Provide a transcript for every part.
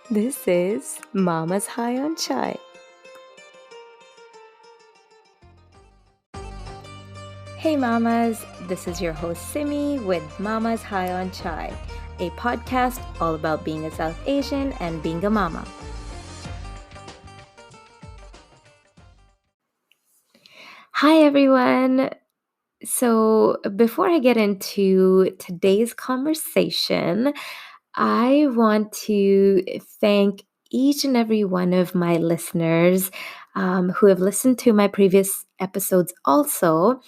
This is Mama's High on Chai. Hey Mamas, this is your host Simi with Mama's High on Chai, a podcast all about being a South Asian and being a mama. Hi everyone. So, before I get into today's conversation, I want to thank each and every one of my listeners who have listened to my previous episodes also.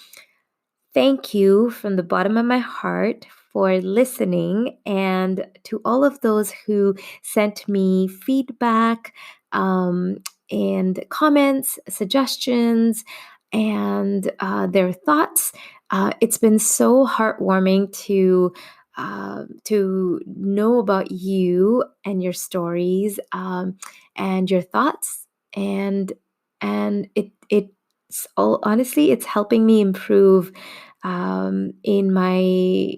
Thank you from the bottom of my heart for listening, and to all of those who sent me feedback um, and comments, suggestions, and their thoughts. It's been so heartwarming to know about you and your stories and your thoughts, and it's all honestly, it's helping me improve in my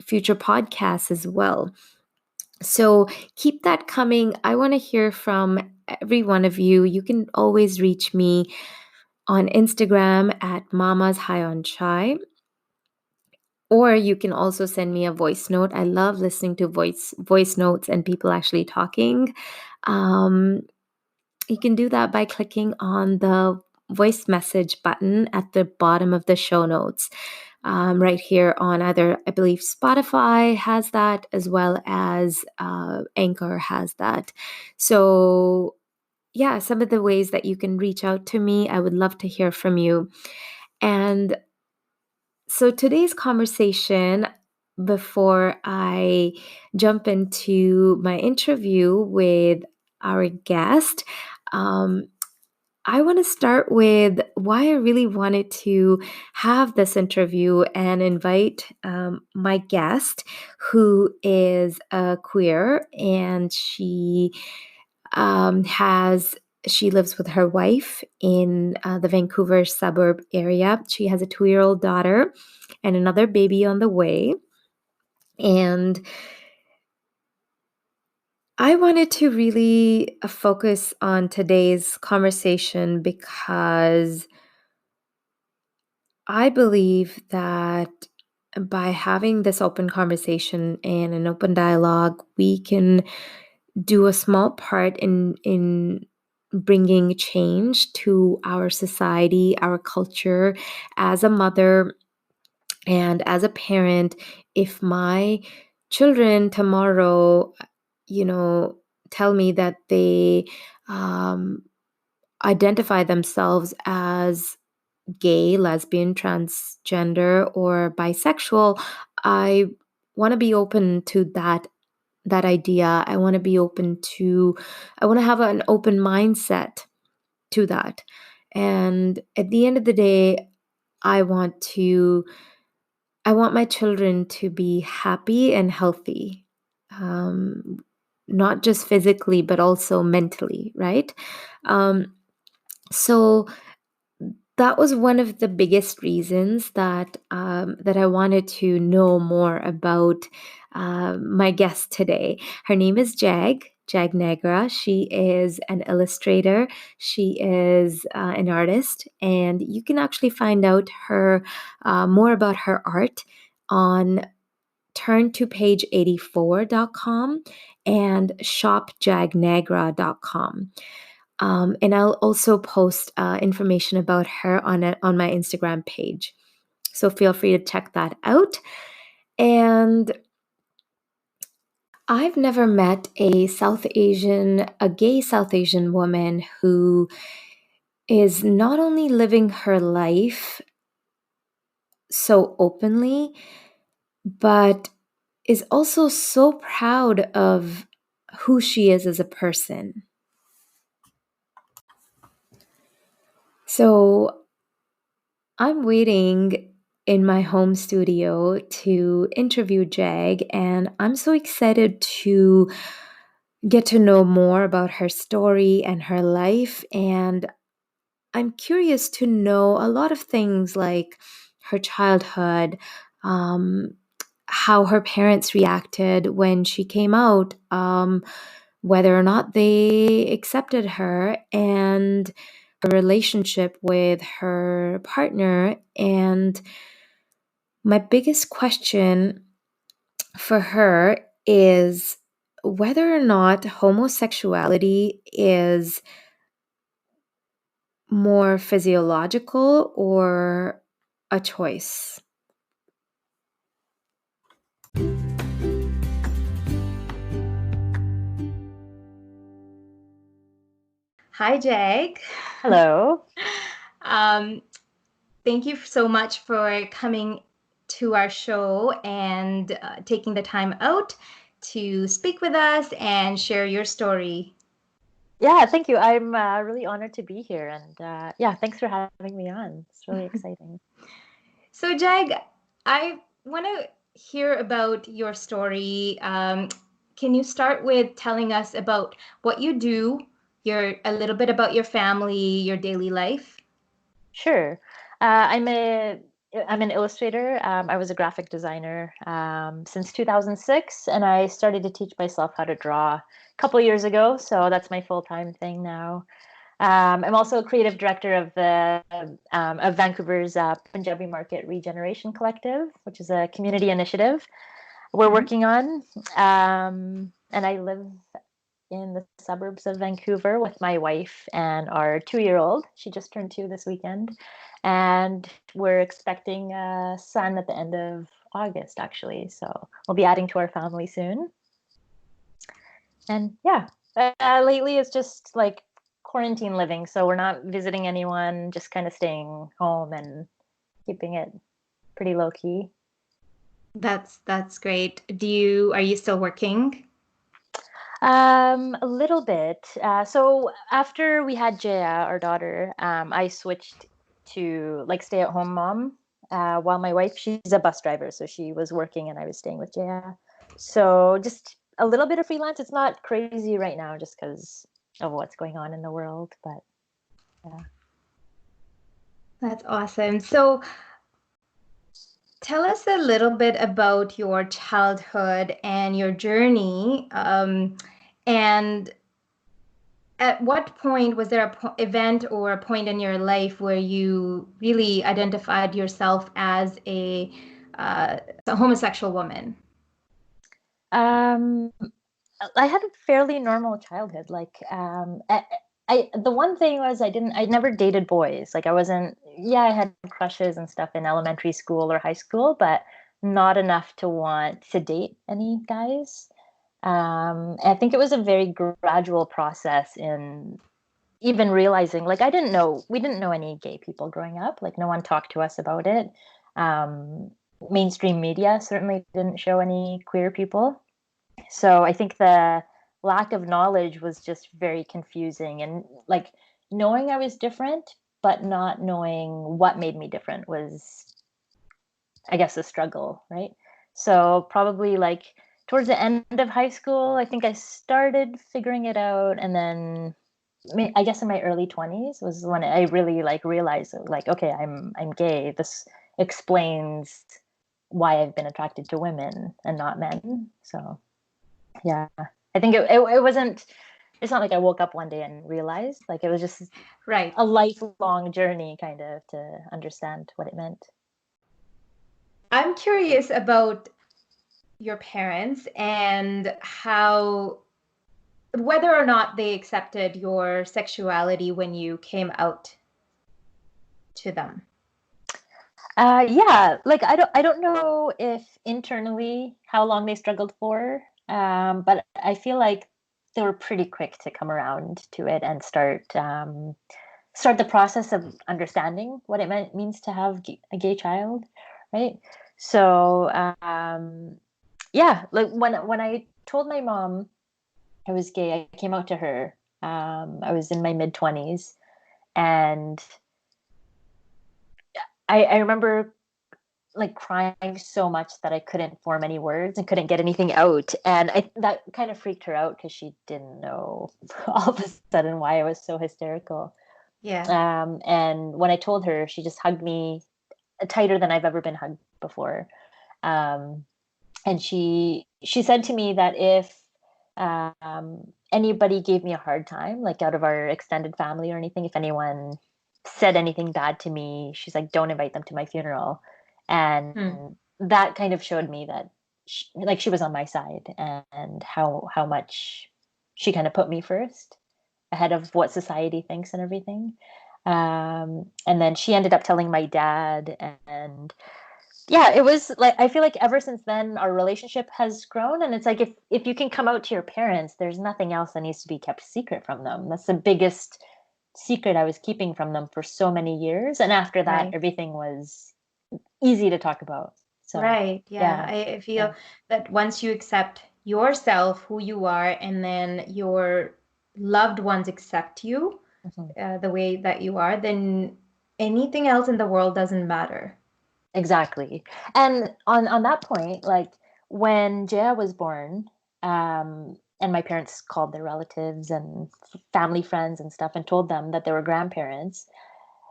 future podcasts as well. So keep that coming. I want to hear from every one of you. You can always reach me on Instagram at Mama's High on Chai, or you can also send me a voice note. I love listening to voice notes and people actually talking. Um, you can do that by clicking on the voice message button at the bottom of the show notes. Right here on either, I believe Spotify has that, as well as Anchor has that. So, yeah, some of the ways that you can reach out to me, I would love to hear from you. And so, today's conversation, before I jump into my interview with our guest, um, I want to start with why I really wanted to have this interview and invite my guest, who is a queer, and has she lives with her wife in the Vancouver suburb area. She has a 2-year-old daughter and another baby on the way, and I wanted to really focus on today's conversation because I believe that by having this open conversation and an open dialogue, we can do a small part in bringing change to our society, our culture. As a mother and as a parent, if my children tomorrow, you know, tell me that they um, identify themselves as gay, lesbian, transgender, or bisexual, I want to be open to that idea. I want to be open to I want to have an open mindset to that. And at the end of the day, I want to I want my children to be happy and healthy. Um, not just physically but also mentally, right? Um, so that was one of the biggest reasons that I wanted to know more about my guest today. Her name is Jag Nagra. She is an illustrator. She is an artist, and you can actually find out her more about her art on turntopage84.com and shopjagnagra.com. And I'll also post information about her on my Instagram page. So feel free to check that out. And I've never met a gay South Asian woman who is not only living her life so openly, but is also so proud of who she is as a person. So I'm waiting in my home studio to interview Jag, and I'm so excited to get to know more about her story and her life. And I'm curious to know a lot of things like her childhood, um, how her parents reacted when she came out, whether or not they accepted her, and her relationship with her partner. And my biggest question for her is whether or not homosexuality is more physiological or a choice. Hi, Jag. Hello. Thank you so much for coming to our show and taking the time out to speak with us and share your story. Yeah, thank you. I'm really honored to be here. And yeah, thanks for having me on. It's really exciting. So, Jag, I want to hear about your story. Can you start with telling us about what you do, a little bit about your family, your daily life? Sure. I'm an illustrator. I was a graphic designer since 2006, and I started to teach myself how to draw a couple years ago. So that's my full-time thing now. I'm also a creative director of Vancouver's Punjabi Market Regeneration Collective, which is a community initiative we're working on. And I live in the suburbs of Vancouver with my wife and our 2-year-old. She just turned 2 this weekend. And we're expecting a son at the end of August, actually. So we'll be adding to our family soon. And yeah, lately it's just like quarantine living. So we're not visiting anyone, just kind of staying home and keeping it pretty low key. That's great. Are you still working? A little bit. So after we had Jaya, our daughter, I switched to like stay-at-home mom. While my wife, she's a bus driver, so she was working and I was staying with Jaya. So just a little bit of freelance. It's not crazy right now, just because of what's going on in the world. But yeah. That's awesome. So, tell us a little bit about your childhood and your journey. And at what point was there event or a point in your life where you really identified yourself as a homosexual woman? Um, I had a fairly normal childhood. The one thing was I never dated boys. Like I wasn't, yeah, I had crushes and stuff in elementary school or high school, but not enough to want to date any guys. I think it was a very gradual process in even realizing, like, we didn't know any gay people growing up. Like, no one talked to us about it. Um, Mainstream media certainly didn't show any queer people. So I think the lack of knowledge was just very confusing, and like knowing I was different, but not knowing what made me different was, I guess, a struggle, right? So probably like towards the end of high school, I think I started figuring it out, and then I guess in my early 20s was when I really like realized like, okay, I'm gay. This explains why I've been attracted to women and not men. So yeah, I think it wasn't, it's not like I woke up one day and realized, like it was just Right. a lifelong journey kind of to understand what it meant. I'm curious about your parents and how whether or not they accepted your sexuality when you came out to them. Yeah, like I don't know if internally how long they struggled for, but I feel like they were pretty quick to come around to it and start the process of understanding what means to have a gay child, right? So yeah, like when I told my mom I was gay, I came out to her. I was in my mid-20s, and I remember like crying so much that I couldn't form any words and couldn't get anything out. And that kind of freaked her out because she didn't know all of a sudden why I was so hysterical. Yeah. And when I told her, she just hugged me tighter than I've ever been hugged before. Um, And she said to me that if anybody gave me a hard time, like out of our extended family or anything, if anyone said anything bad to me, she's like, don't invite them to my funeral. And Hmm. that kind of showed me that like she was on my side, and how much she kind of put me first ahead of what society thinks and everything. And then she ended up telling my dad, and yeah, it was like I feel like ever since then our relationship has grown, and it's like if you can come out to your parents, there's nothing else that needs to be kept secret from them. That's the biggest secret I was keeping from them for so many years, and after that Right. everything was easy to talk about. So, Right. Yeah. yeah. I Yeah. feel that once you accept yourself, who you are, and then your loved ones accept you Mhm. the way that you are, then anything else in the world doesn't matter. Exactly. And on that point, like when Jaya was born, and my parents called their relatives and family friends and stuff and told them that they were grandparents,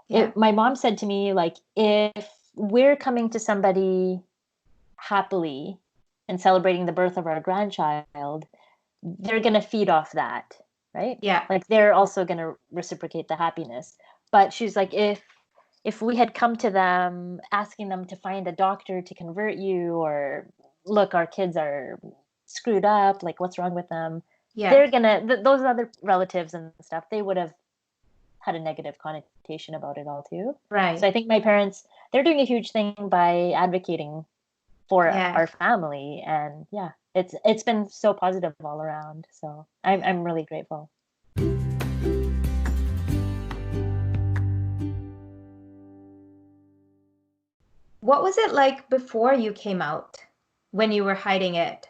Yeah. my mom said to me, like, if we're coming to somebody happily and celebrating the birth of our grandchild, they're going to feed off that, right? Yeah. Like they're also going to reciprocate the happiness. But she's like, if we had come to them asking them to find a doctor to convert you, or look, our kids are screwed up, like what's wrong with them, Yeah. they're gonna those other relatives and stuff, they would have had a negative connotation about it all too. So Right. I think my parents, they're doing a huge thing by advocating for Yeah. our family, and yeah, it's been so positive all around. So I'm really grateful. What was it like before you came out when you were hiding it?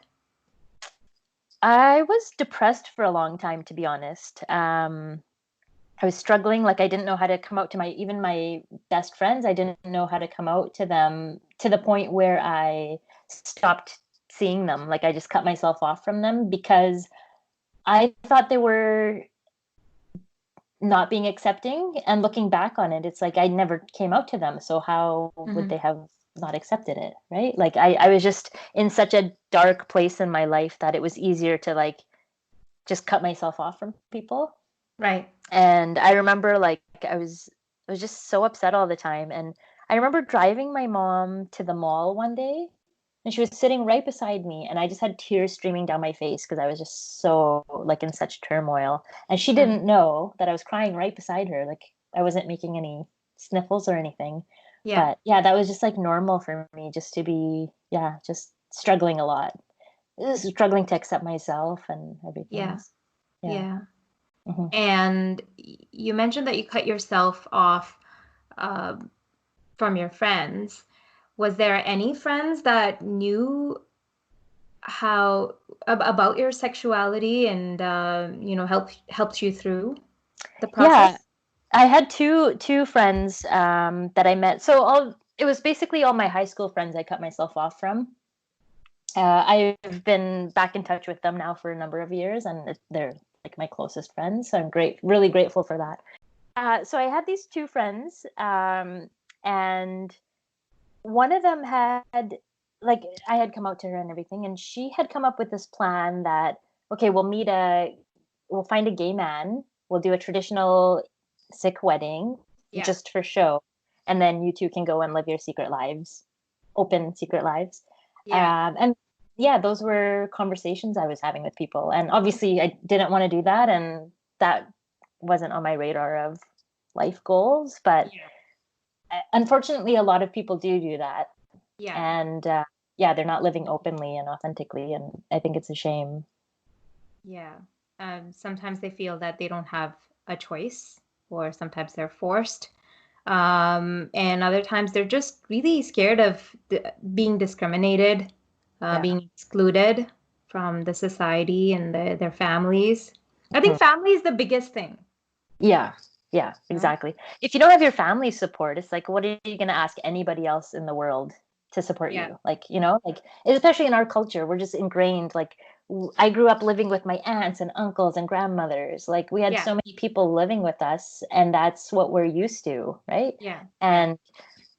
I was depressed for a long time, to be honest. I was struggling. Like I didn't know how to come out to even my best friends. I didn't know how to come out to them, to the point where I stopped seeing them. Like I just cut myself off from them because I thought they were not being accepting. And looking back on it, it's like I never came out to them. So how would Hmm. they have not accepted it? Right. Like I was just in such a dark place in my life that it was easier to like just cut myself off from people. Right. And I remember like I was just so upset all the time. And I remember driving my mom to the mall one day, and she was sitting right beside me, and I just had tears streaming down my face because I was just so like in such turmoil. And she Mm. didn't know that I was crying right beside her. Like I wasn't making any sniffles or anything. Yeah. But yeah, that was just like normal for me, just to be, yeah, just struggling a lot. Struggling to accept myself and everything. Yeah. Yeah. Yeah. Hmm. And you mentioned that you cut yourself off uh, from your friends. Was there any friends that knew how about your sexuality and helped you through the Yeah, process? I had two friends that I met. So all it was basically all my high school friends I cut myself off from. I've been back in touch with them now for a number of years, and they're like my closest friends. So I'm really grateful for that. So I had these two friends, and one of them had like I had come out to her and everything, and she had come up with this plan that okay, we'll find a gay man, we'll do a traditional Sikh wedding Yeah. just for show, and then you two can go and live your secret lives, open secret lives. Yeah. And yeah, those were conversations I was having with people, and obviously I didn't want to do that, and that wasn't on my radar of life goals, but Yeah. unfortunately, a lot of people do that, Yeah. and yeah, they're not living openly and authentically, and I think it's a shame. Yeah. Sometimes they feel that they don't have a choice, or sometimes they're forced. And other times they're just really scared of being discriminated, Yeah. being excluded from the society and their families. I think Mhm. family is the biggest thing. Yeah, yeah, No? exactly. If you don't have your family support, it's like, what are you going to ask anybody else in the world to support Yeah. you? Like, like, especially in our culture, we're just ingrained. Like, I grew up living with my aunts and uncles and grandmothers. Like, we had Yeah. so many people living with us, and that's what we're used to, right? Yeah. Yeah. And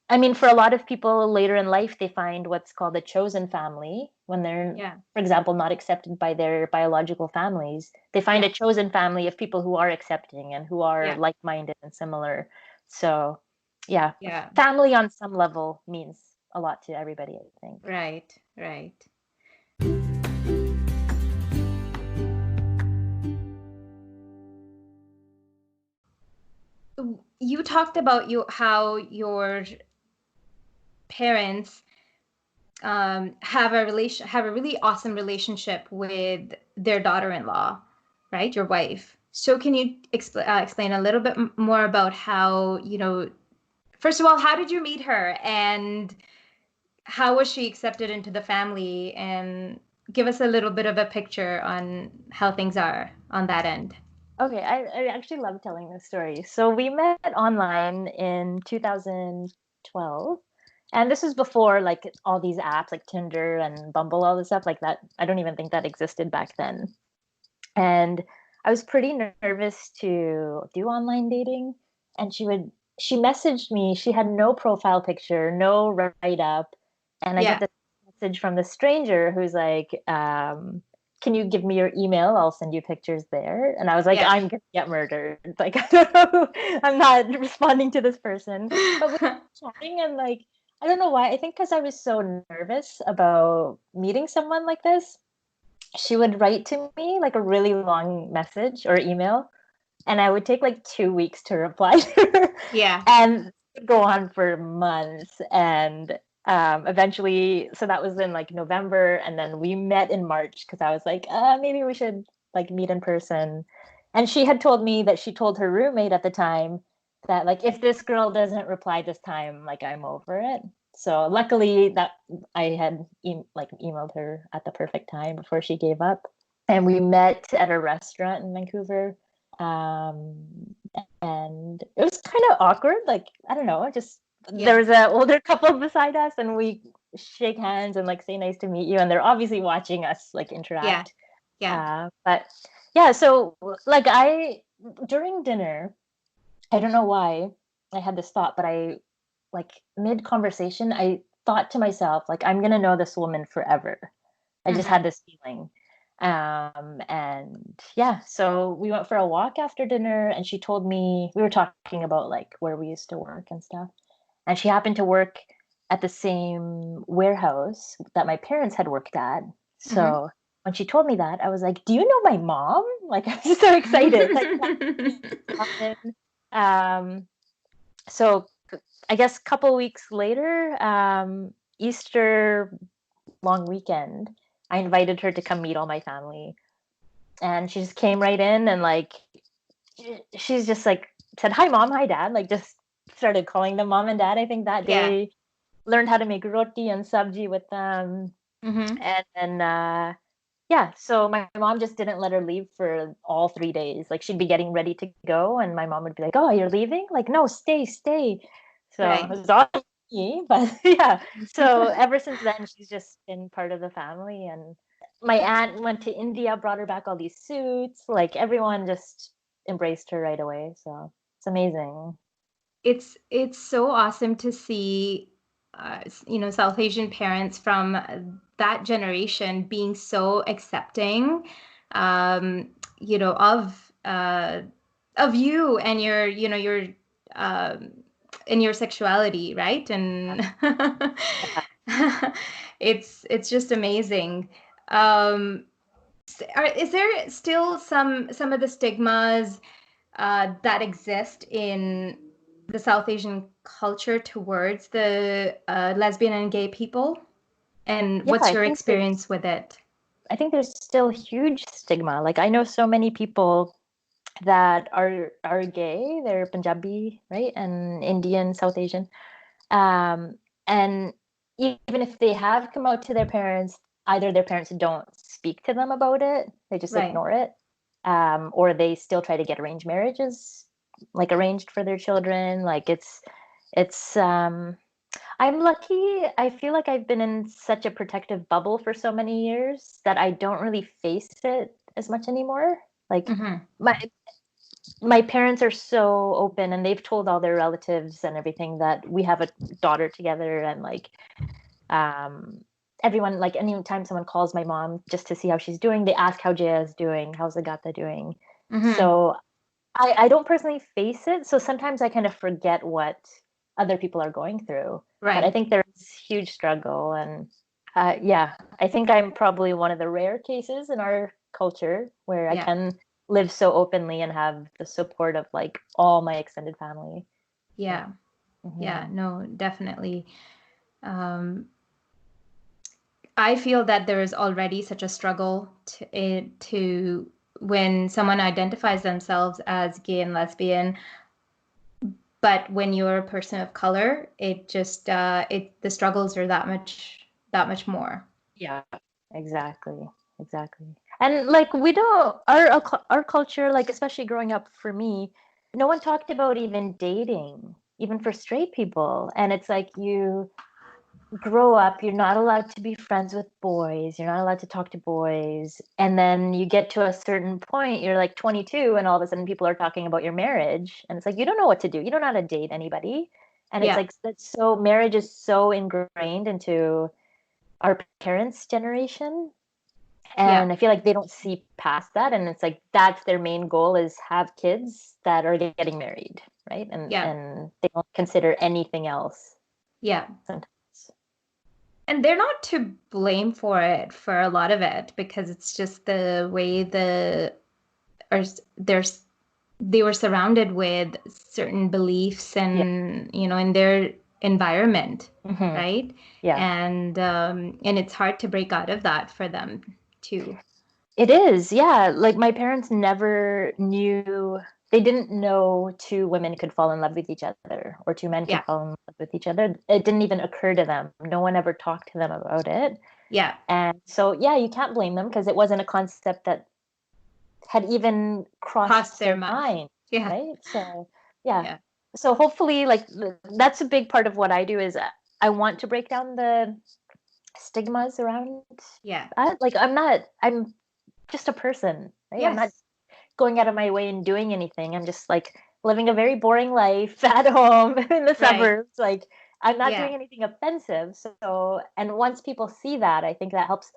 I mean, for a lot of people later in life, they find what's called a chosen family. when they're, Yeah. for example, not accepted by their biological families. They find Yeah. a chosen family of people who are accepting and who are Yeah. like-minded and similar. So, yeah, Yeah. family on some level means a lot to everybody, I think. Right. Right. You talked about how your parents have a really awesome relationship with their daughter-in-law, right? Your wife. So can you explain a little bit more about how, first of all, how did you meet her, and how was she accepted into the family, and give us a little bit of a picture on how things are on that end. Okay, I actually love telling this story. So we met online in 2012. And this was before like all these apps like Tinder and Bumble, all this stuff like that. I don't even think that existed back then. And I was pretty nervous to do online dating. And she messaged me. She had no profile picture, no write up. And I get Yeah. this message from the stranger who's like, can you give me your email? I'll send you pictures there. And I was like, Yeah. I'm gonna get murdered. Like, I don't know. I'm not responding to this person. But we were chatting and like, I don't know why. I think because I was so nervous about meeting someone like this, she would write to me like a really long message or email, and I would take like 2 weeks to reply to her, Yeah. and it would go on for months. And eventually, so that was in like November, and then we met in March because I was like, maybe we should like meet in person. And she had told me that she told her roommate at the time that like if this girl doesn't reply this time, like I'm over it. So luckily that I had like emailed her at the perfect time before she gave up, and we met at a restaurant in Vancouver. Um, and it was kind of awkward. Like, I don't know, just there Yeah. was an older couple beside us, and we shake hands and like say nice to meet you. And they're obviously watching us like Yeah. interact. Yeah. But yeah, so like during dinner, I don't know why I had this thought, but I like mid conversation, I thought to myself, like, I'm gonna know this woman forever. I just Mm-hmm. had this feeling. And yeah, so we went for a walk after dinner, and she told me we were talking about like where we used to work and stuff. And she happened to work at the same warehouse that my parents had worked at. Mm-hmm. So when she told me that, I was like, "Do you know my mom?" Like I was so excited. Like often. Um, so I guess a couple weeks later, Easter long weekend, I invited her to come meet all my family. And she just came right in and like she's just like said, "Hi mom, hi dad." Like just started calling them mom and dad. I think that Yeah. day learned how to make roti and sabji with them. Mm-hmm. And then yeah, so my mom just didn't let her leave for all 3 days. Like she'd be getting ready to go, and my mom would be like, "Oh, you're leaving? Like, no, stay, stay." So it Right. was all me, but yeah. So ever since then, she's just been part of the family. And my aunt went to India, brought her back all these suits. Like everyone just embraced her right away. So it's amazing. It's so awesome to see, South Asian parents from that generation being so accepting, um, of you and your um, and your sexuality, right? And Yeah. it's just amazing. Um, is there still some of the stigmas that exist in the South Asian culture towards the lesbian and gay people? And Yeah, what's your experience with it? I think there's still huge stigma. Like I know so many people that are gay. They're Punjabi, right, and Indian, South Asian. And even if they have come out to their parents, either their parents don't speak to them about it, they just Right. ignore it, or they still try to get arranged marriages, like arranged for their children. Like it's. I'm lucky. I feel like I've been in such a protective bubble for so many years that I don't really face it as much anymore. Like Mm-hmm. my my parents are so open, and they've told all their relatives and everything that we have a daughter together. And like um everyone, like anytime someone calls my mom just to see how she's doing, they ask how Jaya is doing, how's Agatha doing. Mm-hmm. So I don't personally face it. So sometimes I kind of forget what other people are going through. But I Right. think there's huge struggle. And yeah, I think I'm probably one of the rare cases in our culture where I Yeah. can live so openly and have the support of like all my extended family. Yeah. So, Yeah. mhm. No, definitely. Um, I feel that there is already such a struggle to when someone identifies themselves as gay and lesbian, but when you're a person of color, it just the struggles are that much more. Yeah, exactly. Exactly. And like we don't our culture, like especially growing up for me, no one talked about even dating, even for straight people. And it's like you grow up, you're not allowed to be friends with boys, you're not allowed to talk to boys. And then you get to a certain point, you're like 22, and all of a sudden people are talking about your marriage. And it's like you don't know what to do. You don't know how to date anybody. And it's Yeah. like that's so marriage is so ingrained into our parents' generation. Yeah. And I feel like they don't see past that. And it's like that's their main goal is have kids that are getting married, right? Yeah. And they don't consider anything else Yeah. sometimes. And they're not to blame for it for a lot of it because it's just the way or there's they were surrounded with certain beliefs Yeah. and in their environment, Hmm. right? Yeah. And it's hard to break out of that for them too. It is. Yeah. Like my parents never knew, they didn't know two women could fall in love with each other or two men Yeah. could fall in love with each other. It didn't even occur to them. No one ever talked to them about it. Yeah. And so, yeah, you can't blame them because it wasn't a concept that had even Cross crossed their their mind. mind, Yeah. right? So, yeah. Yeah. So hopefully, like that's a big part of what I do is I want to break down the stigmas around Yeah. that. Like I'm just a person, right? I'm not Yes. going out of my way and doing anything. I'm just like living a very boring life at home in the Right. suburbs. Like I'm not Yeah. doing anything offensive. So, and once people see that, I think that helps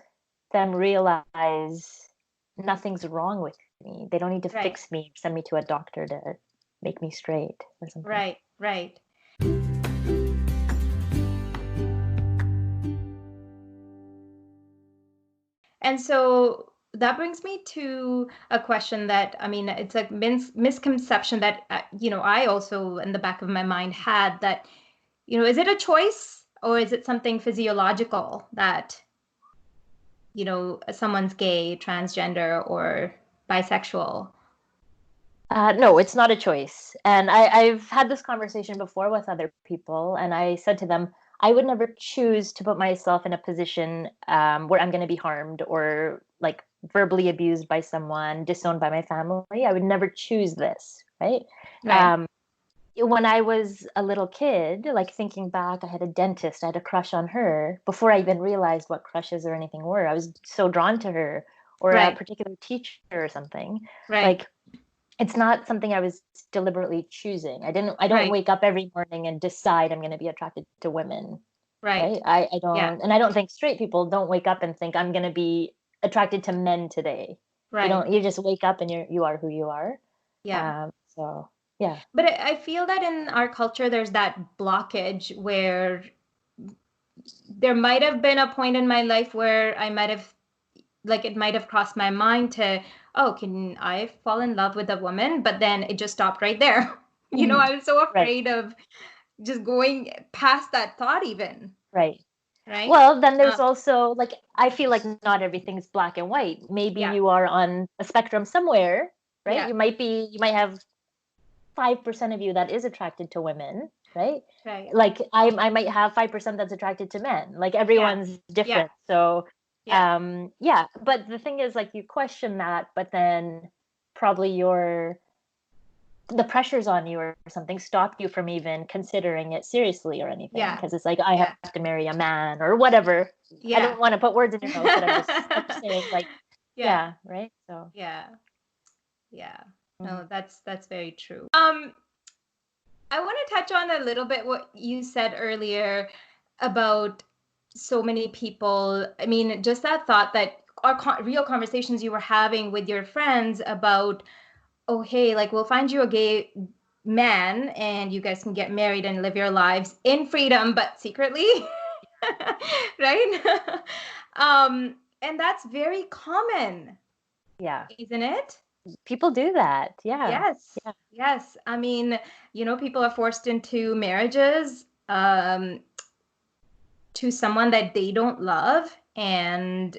them realize nothing's wrong with me. They don't need to Right. fix me, send me to a doctor to make me straight or something. Right. Right. And so that brings me to a question that, I mean, it's a misconception that, I also in the back of my mind had that, is it a choice or is it something physiological that, someone's gay, transgender, or bisexual? No, it's not a choice. And I've had this conversation before with other people, and I said to them, I would never choose to put myself in a position where I'm going to be harmed or like verbally abused by someone, disowned by my family. I would never choose this, right? Right. Um, when I was a little kid, like thinking back, I had a dentist, I had a crush on her before I even realized what crushes or anything were. I was so drawn to her or a Right. particular teacher or something. Right. Like it's not something I was deliberately choosing. I don't Right. wake up every morning and decide I'm going to be attracted to women, Right. right? I Yeah. don't, and I don't think straight people don't wake up and think I'm going to be attracted to men today. You Right. don't, you just wake up and you are who you are. Yeah. So yeah. But I feel that in our culture, there's that blockage where there might have been a point in my life where I might have, like, it might have crossed my mind to, oh, can I fall in love with a woman? But then it just stopped right there. Mhm. I was so Right, afraid of just going past that thought, even, right. right? Well, then there's Uh, also like I feel like not everything's black and white. Maybe yeah. you are on a spectrum somewhere, right? Yeah. You might have 5% of you that is attracted to women, right? Right. Like I might have 5% that's attracted to men. Like Yeah. everyone's Yeah. different. So Yeah. yeah, but the thing is like you question that, but then probably the pressures on you or something stop you from even considering it seriously or anything Yeah. because it's like I Yeah. have to marry a man or whatever. I Yeah. don't want to put words in your mouth, but I'm just saying like Yeah. yeah, right? So Yeah. Yeah. mhm. No, that's very true. I want to touch on a little bit what you said earlier about so many people, I mean, just that thought that our real conversations you were having with your friends about, oh, hey, like we'll find you a gay man and you guys can get married and live your lives in freedom, but secretly, right? And that's very common, Yeah. isn't it? People do that. Yeah. Yes. Yeah. Yes. I mean, people are forced into marriages to someone that they don't love, and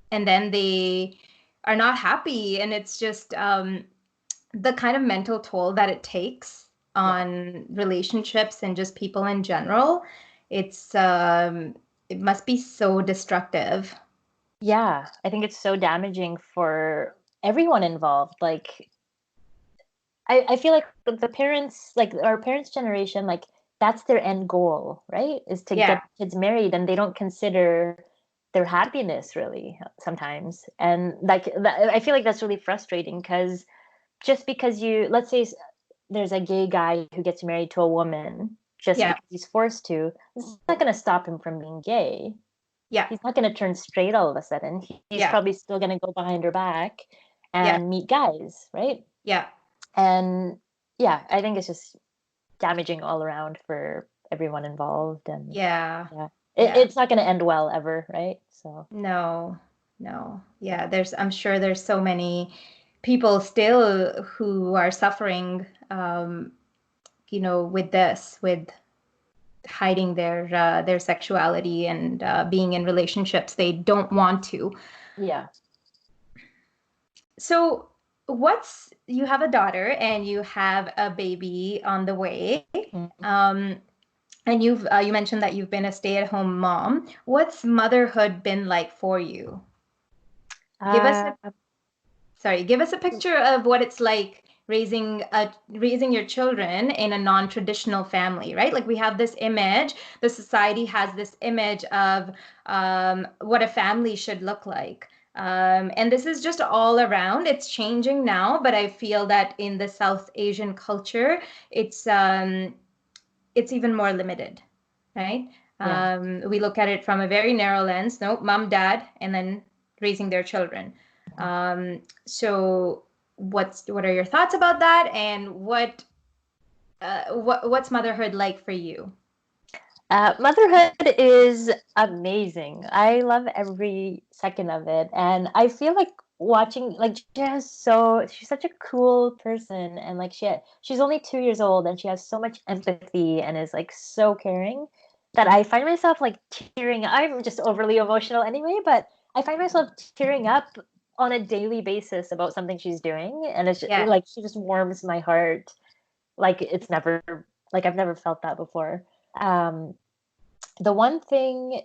then they are not happy, and it's just the kind of mental toll that it takes Yeah. on relationships and just people in general. It's it must be so destructive. Yeah. I think it's so damaging for everyone involved. Like, I feel like the parents, like our parents' generation, like that's their end goal, right? Is to Yeah. get kids married, and they don't consider their happiness really sometimes. And like I feel like that's really frustrating because just because let's say there's a gay guy who gets married to a woman just Yeah. because he's forced to, it's not going to stop him from being gay. Yeah. He's not going to turn straight all of a sudden. He's Yeah. probably still going to go behind her back Yeah. and meet guys, right? Yeah. And yeah, I think it's just damaging all around for everyone involved. And Yeah. yeah, Yeah. it's not going to end well ever, right? So No, no. Yeah, I'm sure there's so many people still who are suffering, with this, with hiding their sexuality and being in relationships they don't want to. yeah. So, you have a daughter and you have a baby on the way. Mhm. Um, and you mentioned that you've been a stay-at-home mom. What's motherhood been like for you? Give us Uh, give us a picture of what it's like raising your children in a non-traditional family, right? Like we have this image, the society has this image of what a family should look like. And this is just all around. It's changing now, but I feel that in the South Asian culture, it's even more limited, right? yeah. We look at it from a very narrow lens. No, mom, dad, and then raising their children. So, what are your thoughts about that, and what's motherhood like for you? Motherhood is amazing. I love every second of it. And I feel like watching, like, she's such a cool person. And like, she's only 2 years old and she has so much empathy and is like so caring that I find myself like tearing. I'm just overly emotional anyway, but I find myself tearing up on a daily basis about something she's doing. And it's just, Yeah, like, she just warms my heart. Like, it's never, like, I've never felt that before. Um, the one thing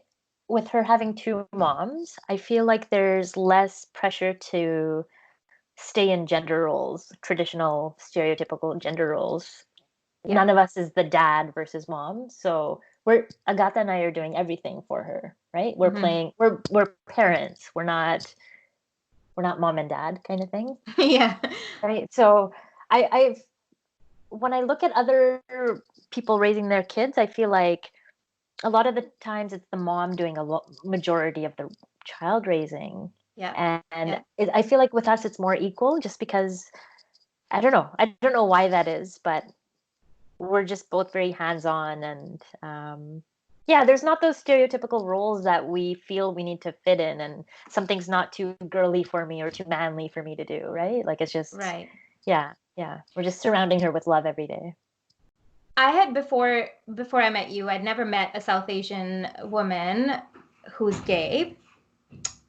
with her having two moms, I feel like there's less pressure to stay in gender roles, traditional stereotypical gender roles. yeah. None of us is the dad versus mom. So Agatha and I are doing everything for her, right? Hmm. We're parents. We're not mom and dad kind of thing. Yeah, Right. So I've when I look at other people raising their kids, I feel like a lot of the times it's the mom doing majority of the child raising. yeah, And yeah. I feel like with us it's more equal just because I don't know why that is, but we're just both very hands-on. And yeah, there's not those stereotypical roles that we feel we need to fit in, and something's not too girly for me or too manly for me to do, right? Like, it's just, Right. yeah, we're just surrounding her with love every day. I had before I met you, I'd never met a South Asian woman who's gay.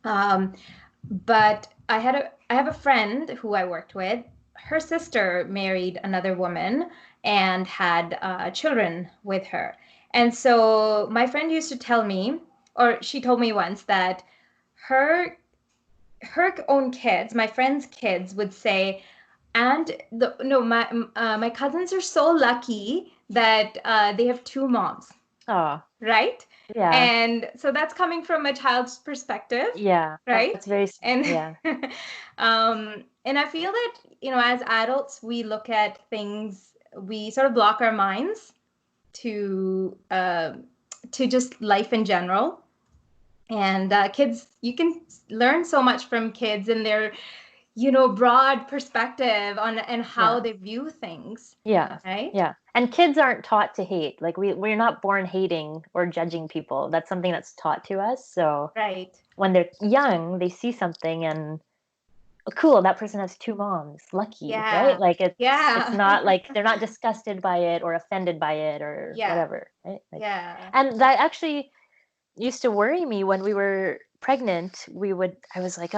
Um, but I have a friend who I worked with. Her sister married another woman and had children with her. And so my friend used to tell me, or she told me once, that her her own kids, my friend's kids, would say, and the no, my cousins are so lucky that they have two moms, Oh, right? yeah. And so that's coming from a child's perspective, Yeah, right? that's very And yeah. and I feel that, as adults, we look at things, we sort of block our minds to just life in general. And kids, you can learn so much from kids and their, broad perspective on and how they view things. Yeah. Right. Yeah. And kids aren't taught to hate. Like we're not born hating or judging people. That's something that's taught to us. So Right. when they're young, they see something and oh, cool, that person has two moms. Lucky, right? Yeah. Like it's Yeah. not like they're not disgusted by it or offended by it or Yeah. whatever, right? Like, Yeah. and that actually used to worry me when we were pregnant. I was like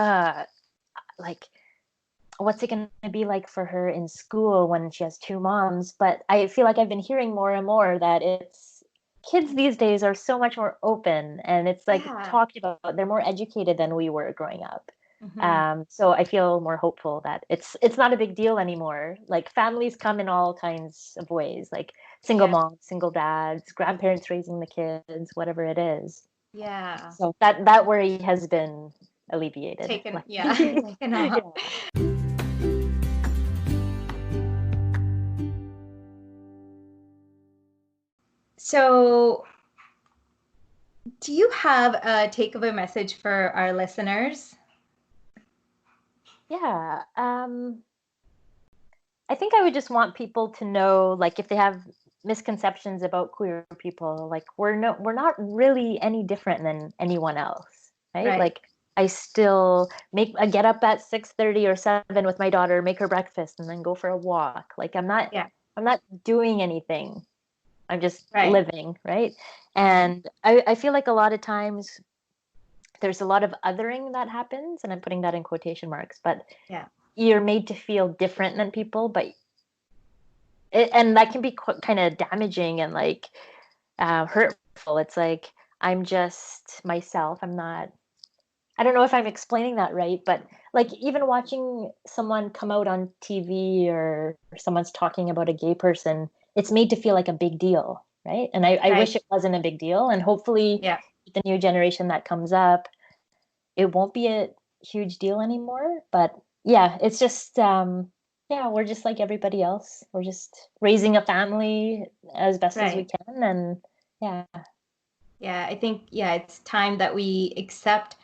what's it going to be like for her in school when she has two moms? But I feel like I've been hearing more and more that it's kids these days are so much more open and it's like Yeah. talked about. They're more educated than we were growing up. Mm-hmm. So I feel more hopeful that it's not a big deal anymore. Like families come in all kinds of ways, like single Yeah. moms, single dads, grandparents raising the kids, whatever it is. Yeah. So that worry has been alleviated. Taken Like, taken off. yeah. So, do you have a takeaway message for our listeners? Yeah. I think I would just want people to know, like, if they have misconceptions about queer people, like we're not really any different than anyone else, right? Right. Like I get up at 6:30 or 7 with my daughter, make her breakfast, and then go for a walk. Like Yeah. I'm not doing anything. I'm just Right. living, right? And I feel like a lot of times there's a lot of othering that happens, and I'm putting that in quotation marks, but Yeah. you're made to feel different than people, and that can be kind of damaging and like hurtful. It's like I'm just myself. I don't know if I'm explaining that right, but like even watching someone come out on TV or someone's talking about a gay person, it's made to feel like a big deal, right? And I Right. wish it wasn't a big deal. And hopefully, Yeah. the new generation that comes up, it won't be a huge deal anymore. But yeah, it's just yeah, we're just like everybody else. We're just raising a family as best as we Right. can, and yeah. Yeah. I think it's time that we accept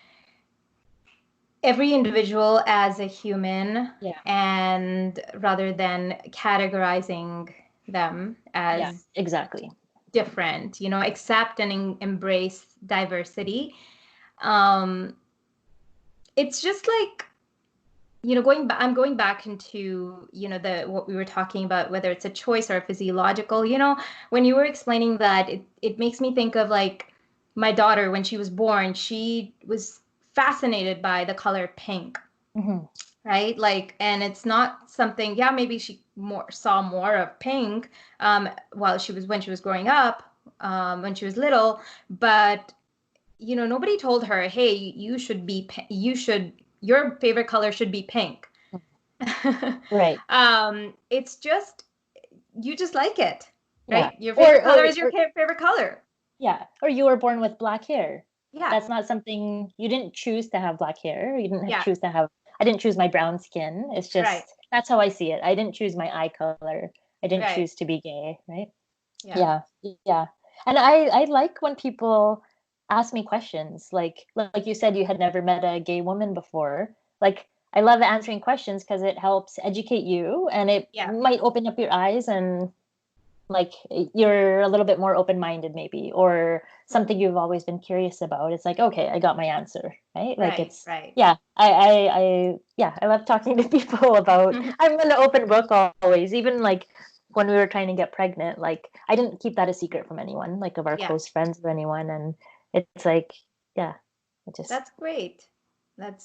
every individual as a human, Yeah. and rather than categorizing them Yeah, as exactly. different, accept and embrace diversity. Um, it's just like, I'm going back into, the what we were talking about, whether it's a choice or a physiological, when you were explaining that, it makes me think of like my daughter when she was born, she was fascinated by the color pink. Mm-hmm. Right? Like, and it's not something, maybe she saw more of pink while when she was growing up, when she was little, but nobody told her, hey, your favorite color should be pink. Right. It's just, you just like it, Yeah. right? Your favorite color is your Or favorite color. yeah, or you were born with black hair. Yeah. That's not something you didn't choose to have black hair. You didn't Yeah. choose to have. I didn't choose my brown skin. It's just Right. that's how I see it. I didn't choose my eye color. I didn't Right. choose to be gay, right? Yeah. Yeah. And I like when people ask me questions. Like you said, you had never met a gay woman before. Like I love answering questions because it helps educate you and it Yeah. might open up your eyes and like you're a little bit more open-minded maybe, or something you've always been curious about. It's like, okay, I got my answer, right? Like Right. it's Right. yeah, I love talking to people about I'm an open book always, even like when we were trying to get pregnant, like I didn't keep that a secret from anyone, like of our Yeah. close friends or anyone. And it's like, yeah, it just That's great.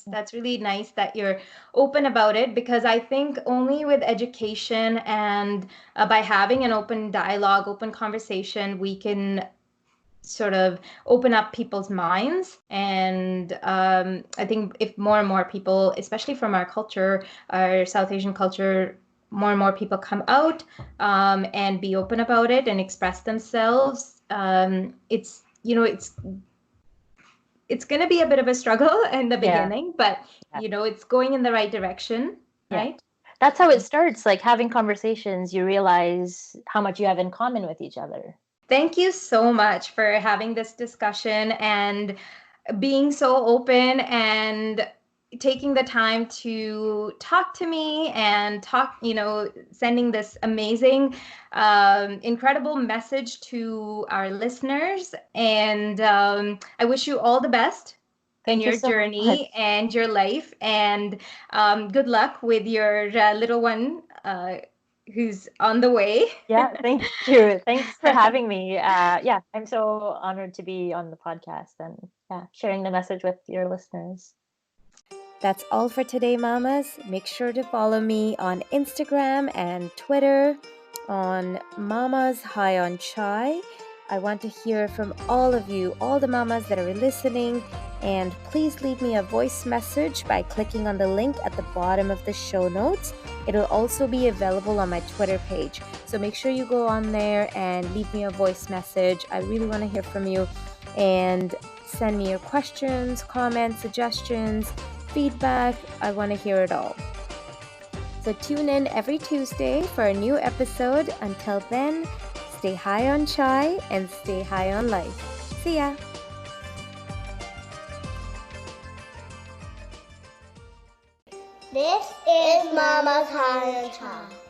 That's really nice that you're open about it, because I think only with education and by having an open dialogue, open conversation, we can sort of open up people's minds. And I think if more and more people, especially from our culture, our South Asian culture, more and more people come out and be open about it and express themselves, it's going to be a bit of a struggle in the beginning, but it's going in the right direction, right? Yeah. That's how it starts, like having conversations, you realize how much you have in common with each other. Thank you so much for having this discussion. And being so open and taking the time to talk to me and sending this amazing, incredible message to our listeners. And I wish you all the best in Thank you your so journey much. and your life. And good luck with your little one who's on the way. Yeah, thank you. Thanks for having me. Yeah, I'm so honored to be on the podcast and yeah, sharing the message with your listeners. That's all for today, mamas. Make sure to follow me on Instagram and Twitter on Mamas High on Chai. I want to hear from all of you, all the mamas that are listening, and please leave me a voice message by clicking on the link at the bottom of the show notes. It'll also be available on my Twitter page. So make sure you go on there and leave me a voice message. I really want to hear from you, and send me your questions, comments, suggestions, feedback. I want to hear it all. So tune in every Tuesday for a new episode. Until then, stay high on chai and stay high on life. See ya! This is Mama's High on Chai.